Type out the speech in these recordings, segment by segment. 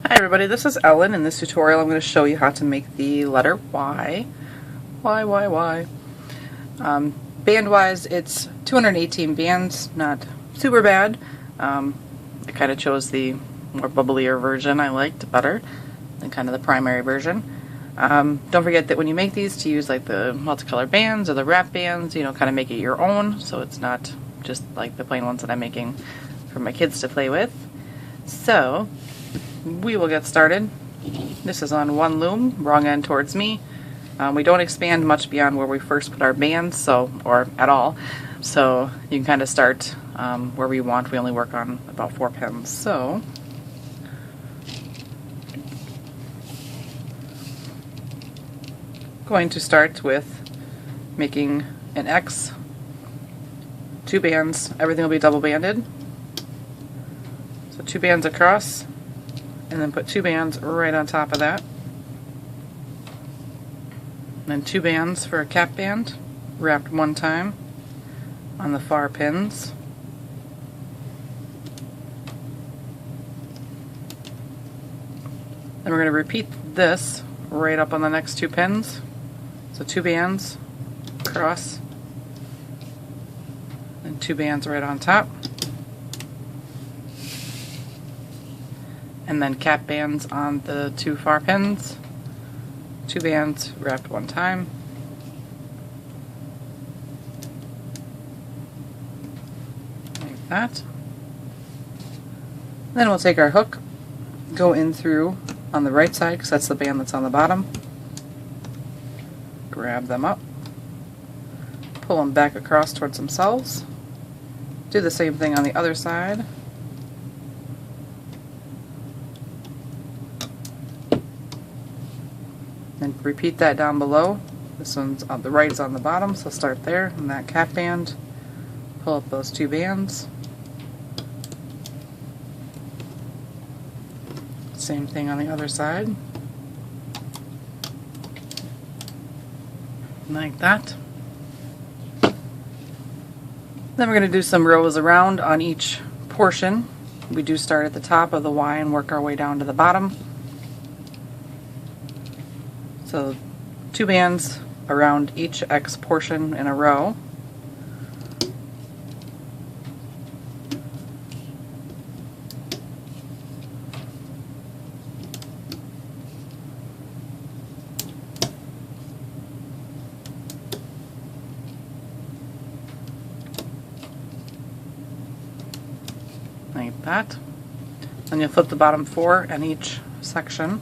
Hi everybody, this is Ellen. In this tutorial I'm going to show you how to make the letter Y. Y. Band wise it's 218 bands, not super bad. I kind of chose the more bubblier version I liked better than kind of the primary version. Don't forget that when you make these to use like the multicolor bands or the wrap bands, kind of make it your own so it's not just like the plain ones that I'm making for my kids to play with. So we will get started. This is on one loom, wrong end towards me. We don't expand much beyond where we first put our bands, or at all. So you can kind of start where we want. We only work on about 4 pins. So going to start with making an X, 2 bands. Everything will be double banded. So 2 bands across, and then put 2 bands right on top of that. And then 2 bands for a cap band, wrapped 1 time on the far pins. Then we're going to repeat this right up on the next 2 pins. So 2 bands across, and 2 bands right on top. And then cap bands on the 2 far pins, 2 bands wrapped 1 time, like that. Then we'll take our hook, go in through on the right side because that's the band that's on the bottom, grab them up, pull them back across towards themselves, do the same thing on the other side. And repeat that down below. This one's on the right, is on the bottom, so start there in that cap band. Pull up those 2 bands. Same thing on the other side. Like that. Then we're going to do some rows around on each portion. We do start at the top of the Y and work our way down to the bottom. So 2 bands around each X portion in a row. Like that. Then you'll flip the bottom 4 in each section.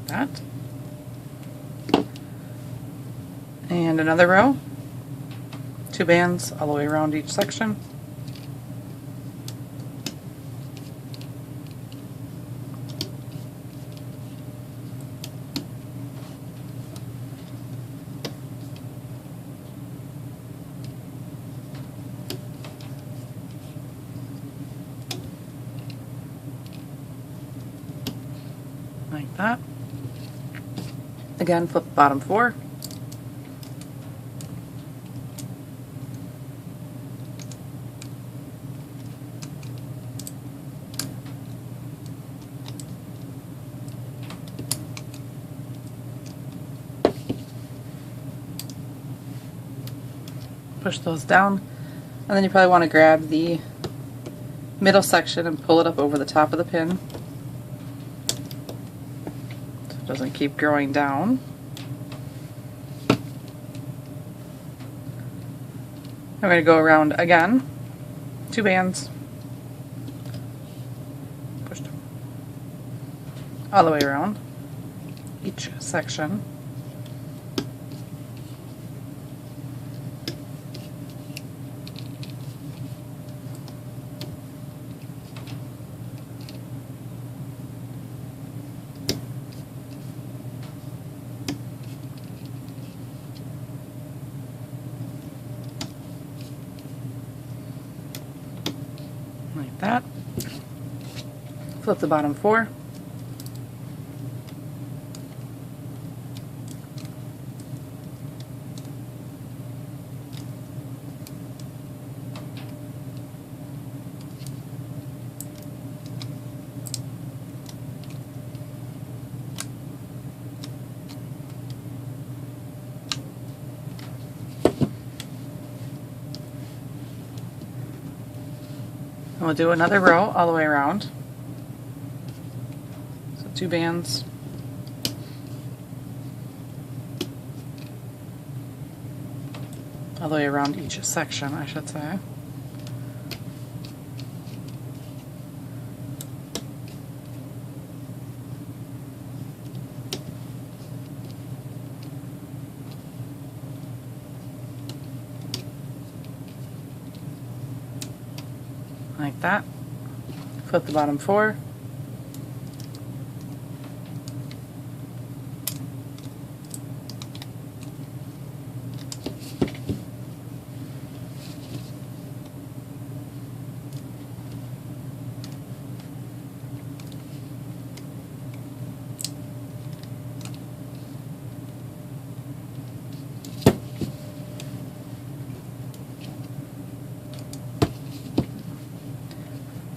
That. And another row, 2 bands all the way around each section. Like that. Again, flip the bottom 4. Push those down, and then you probably want to grab the middle section and pull it up over the top of the pin. Doesn't keep growing down. I'm going to go around again, 2 bands, pushed all the way around each section. Like that. Flip the bottom 4. And we'll do another row all the way around. So 2 bands. All the way around each section, I should say. Like that. Flip the bottom 4.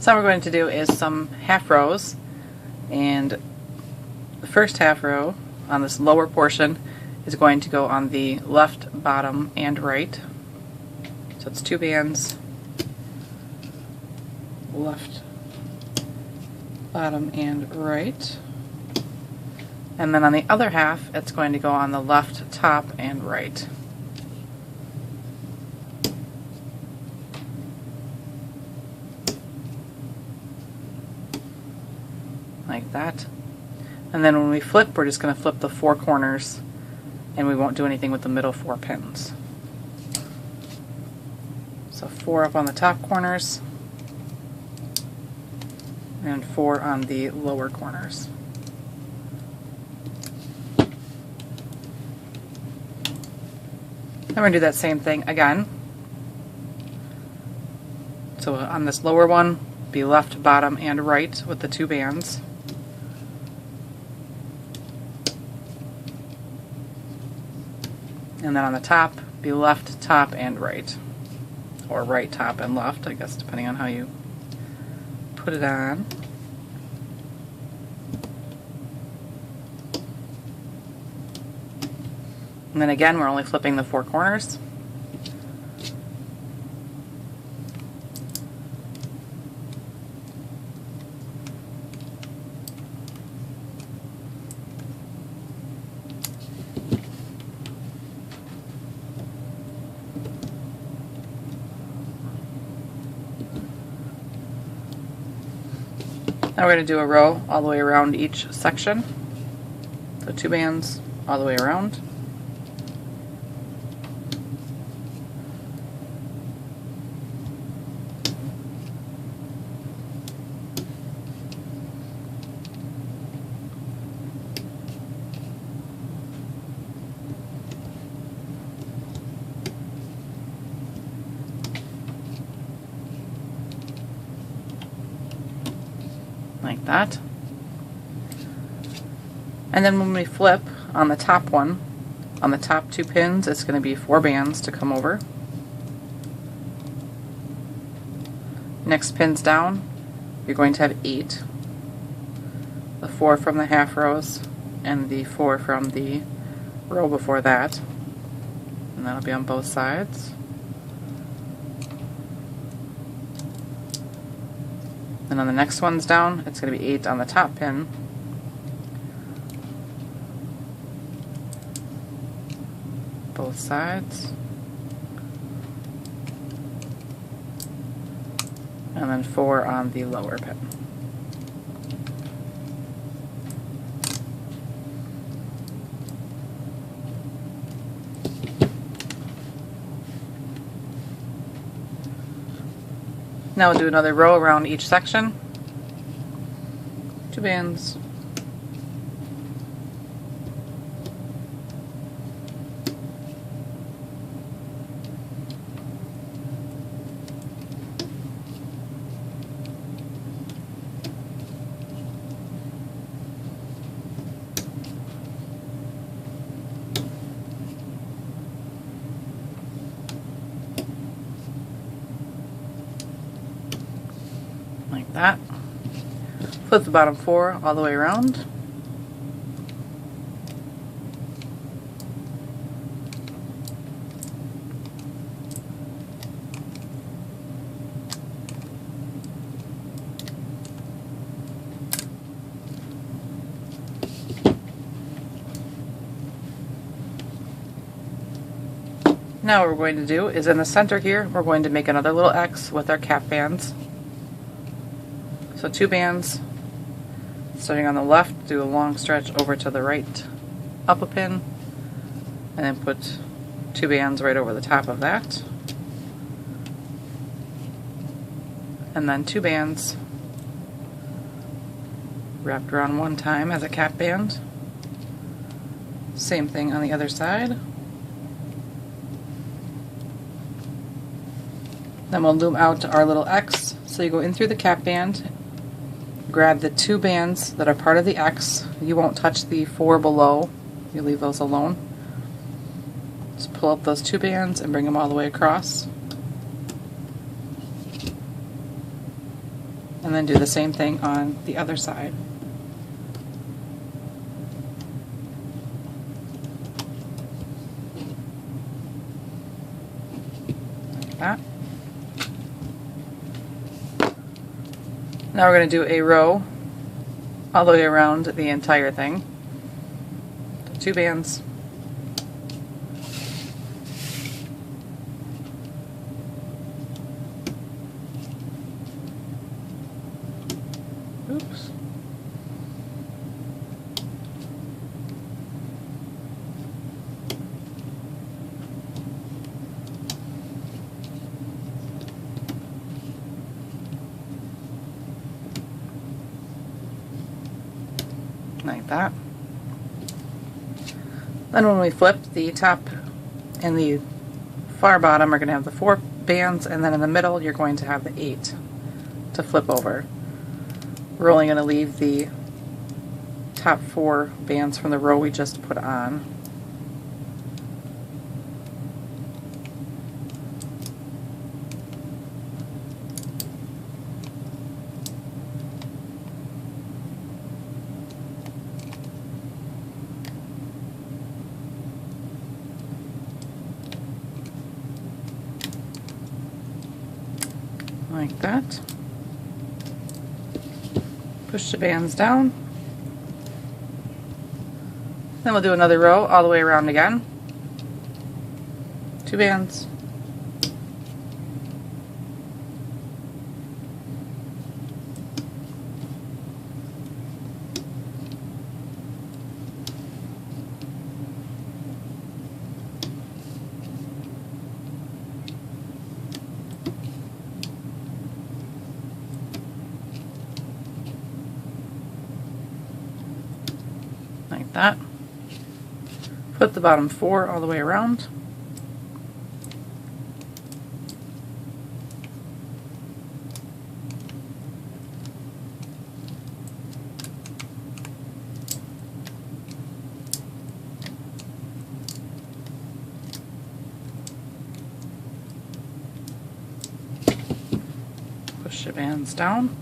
So what we're going to do is some half rows, and the first half row on this lower portion is going to go on the left, bottom, and right. So it's 2 bands, left, bottom, and right. And then on the other half, it's going to go on the left, top, and right. Like that. And then when we flip, we're just going to flip the 4 corners, and we won't do anything with the middle 4 pins. So 4 up on the top corners and 4 on the lower corners. Then we're going to do that same thing again. So on this lower one, be left, bottom, and right with the 2 bands. And then on the top, be left, top, and right. Or right, top, and left, I guess, depending on how you put it on. And then again, we're only flipping the 4 corners. Now we're going to do a row all the way around each section. So 2 bands all the way around. Like that. And then when we flip on the top one, on the top 2 pins, it's going to be 4 bands to come over. Next pins down, you're going to have 8. The 4 from the half rows and the 4 from the row before that. And that'll be on both sides. And on the next ones down, it's going to be 8 on the top pin. Both sides. And then 4 on the lower pin. Now we'll do another row around each section. 2 bands. like that. Flip the bottom 4 all the way around. Now what we're going to do is in the center here, we're going to make another little X with our cap bands. So 2 bands, starting on the left, do a long stretch over to the right, up a pin, and then put 2 bands right over the top of that. And then 2 bands wrapped around one time as a cap band. Same thing on the other side. Then we'll loom out our little X. So you go in through the cap band, grab the 2 bands that are part of the X. You won't touch the 4 below. You leave those alone. Just pull up those 2 bands and bring them all the way across. And then do the same thing on the other side. Like that. Now we're going to do a row all the way around the entire thing. 2 bands. Oops. Like that. Then when we flip, the top and the far bottom are going to have the 4 bands, and then in the middle you're going to have the 8 to flip over. We're only going to leave the top 4 bands from the row we just put on. Like that. Push the bands down. Then we'll do another row all the way around again. 2 bands. Like that. Put the bottom 4 all the way around. Push the bands down.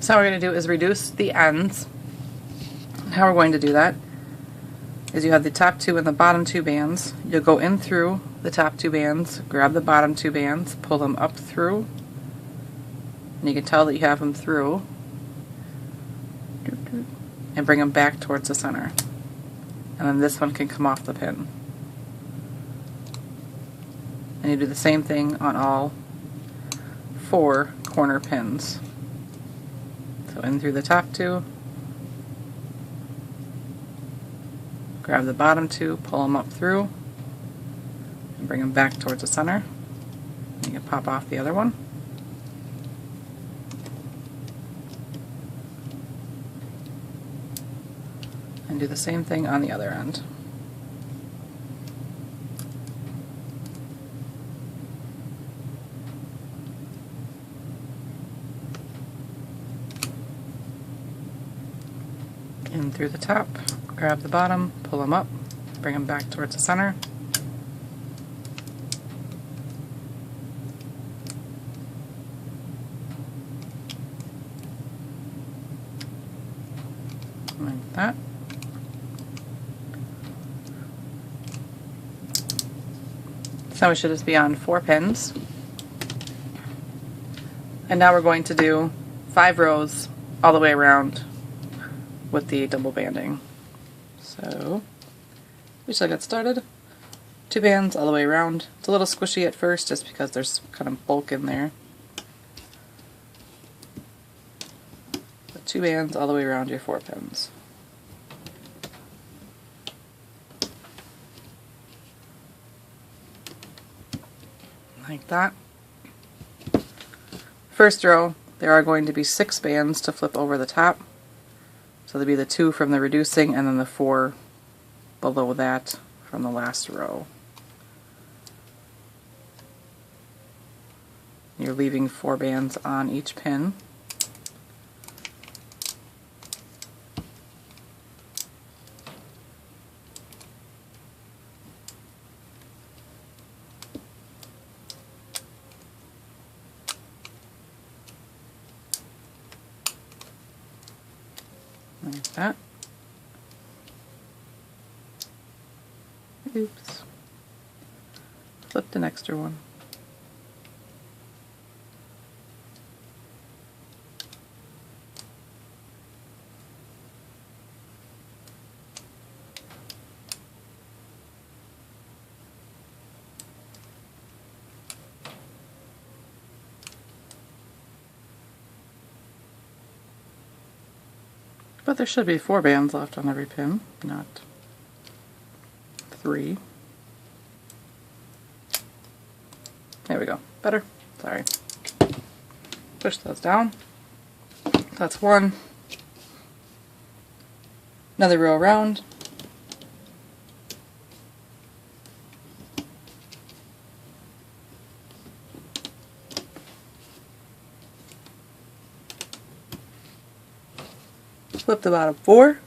So what we're going to do is reduce the ends. How we're going to do that is you have the top 2 and the bottom 2 bands. You'll go in through the top 2 bands, grab the bottom 2 bands, pull them up through, and you can tell that you have them through, and bring them back towards the center. And then this one can come off the pin. And you do the same thing on all 4 corner pins. So in through the top 2, grab the bottom 2, pull them up through, and bring them back towards the center. You can pop off the other one. And do the same thing on the other end. In through the top. Grab the bottom, pull them up, bring them back towards the center. like that. So we should just be on 4 pins. And now we're going to do 5 rows all the way around with the double banding. So we shall get started. 2 bands all the way around. It's a little squishy at first just because there's kind of bulk in there. But 2 bands all the way around your 4 pins. Like that. First row, there are going to be 6 bands to flip over the top. So there'll be the 2 from the reducing and then the 4 below that from the last row. You're leaving 4 bands on each pin. Like that. Oops. Flip an extra one. But there should be 4 bands left on every pin, not 3. There we go. Better? Sorry. Push those down. That's 1. Another row around. Flip the bottom 4.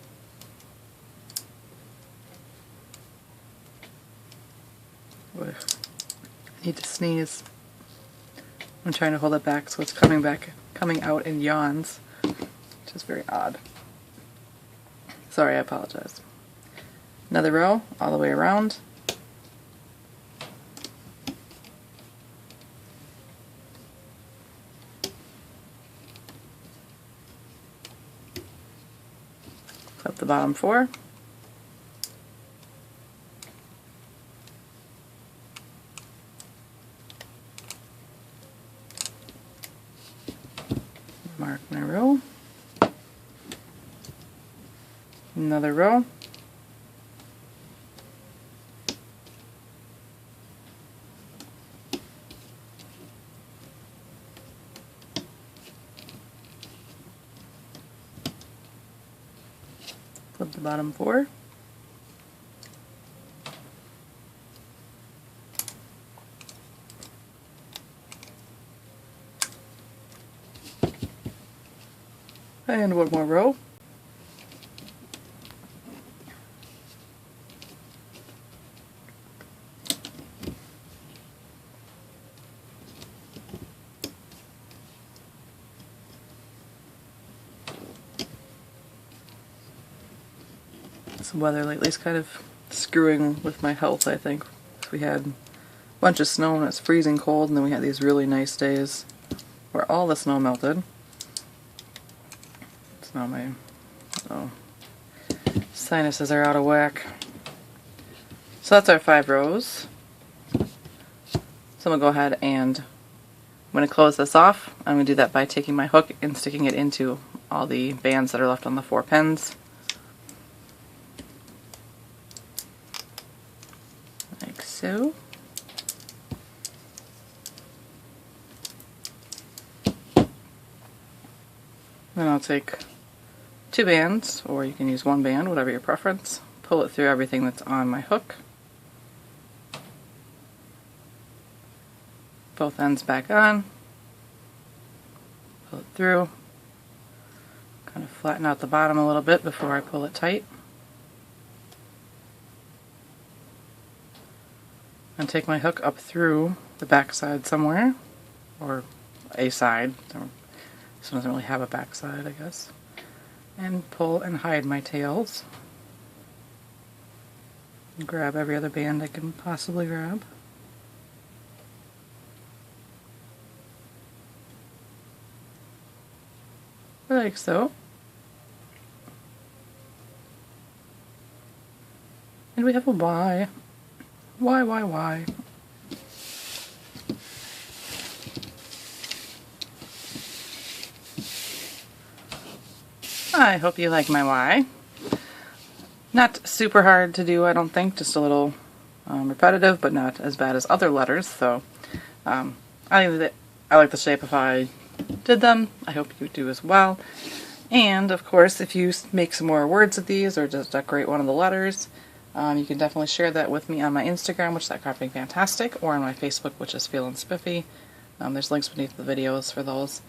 I need to sneeze. I'm trying to hold it back so it's coming out in yawns, which is very odd. Sorry, I apologize. Another row all the way around. Flip the bottom 4. Mark my row. Another row. Flip the bottom 4. And one more row. This weather lately is kind of screwing with my health, I think. We had a bunch of snow and it's freezing cold, and then we had these really nice days where all the snow melted. So now my sinuses are out of whack. So that's our 5 rows. So I'm going to go ahead and I'm going to close this off. I'm going to do that by taking my hook and sticking it into all the bands that are left on the 4 pins. Like so. Then I'll take 2 bands, or you can use 1 band, whatever your preference. Pull it through everything that's on my hook. Both ends back on. Pull it through. Kind of flatten out the bottom a little bit before I pull it tight. And take my hook up through the back side somewhere, or a side. This one doesn't really have a back side, I guess. and pull and hide my tails. And grab every other band I can possibly grab. Like so. And we have a Y. Y. I hope you like my Y. Not super hard to do, I don't think, just a little repetitive, but not as bad as other letters, so I like the shape if I did them. I hope you do as well. And, of course, if you make some more words of these or just decorate one of the letters, you can definitely share that with me on my Instagram, which is at Crafting Fantastic, or on my Facebook, which is feelinspiffy. There's links beneath the videos for those.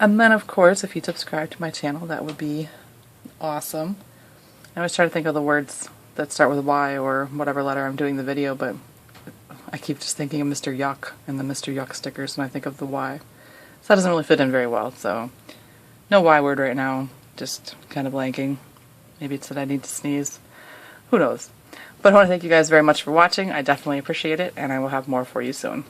And then, of course, if you subscribe to my channel, that would be awesome. I always try to think of the words that start with Y or whatever letter I'm doing the video, but I keep just thinking of Mr. Yuck and the Mr. Yuck stickers when I think of the Y. So that doesn't really fit in very well, so no Y word right now, just kind of blanking. Maybe it's that I need to sneeze. Who knows? But I want to thank you guys very much for watching. I definitely appreciate it, and I will have more for you soon.